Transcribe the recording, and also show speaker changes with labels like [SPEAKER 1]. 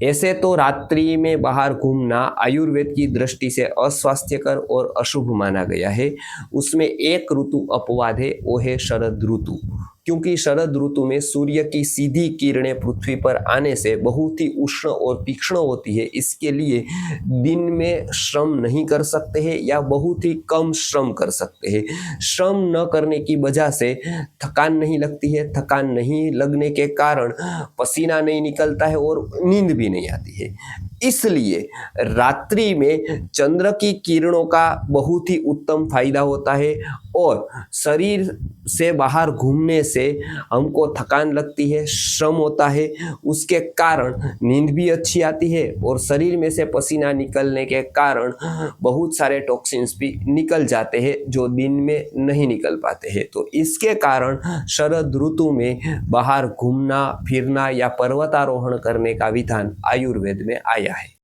[SPEAKER 1] ऐसे तो रात्रि में बाहर घूमना आयुर्वेद की दृष्टि से अस्वास्थ्यकर और अशुभ माना गया है। उसमें एक ऋतु अपवाद है, वो है शरद ऋतु। क्योंकि शरद ऋतु में सूर्य की सीधी किरणें पृथ्वी पर आने से बहुत ही उष्ण और तीक्ष्ण होती है। इसके लिए दिन में श्रम नहीं कर सकते हैं या बहुत ही कम श्रम कर सकते हैं। श्रम न करने की वजह से थकान नहीं लगती है। थकान नहीं लगने के कारण पसीना नहीं निकलता है और नींद भी नहीं आती है। इसलिए रात्रि में चंद्र की किरणों का बहुत ही उत्तम फायदा होता है और शरीर से बाहर घूमने से हमको थकान लगती है, श्रम होता है, उसके कारण नींद भी अच्छी आती है और शरीर में से पसीना निकलने के कारण बहुत सारे टॉक्सिन्स भी निकल जाते हैं जो दिन में नहीं निकल पाते हैं। तो इसके कारण शरद ऋतु में बाहर घूमना फिरना या पर्वतारोहण करने का विधान आयुर्वेद में आया है।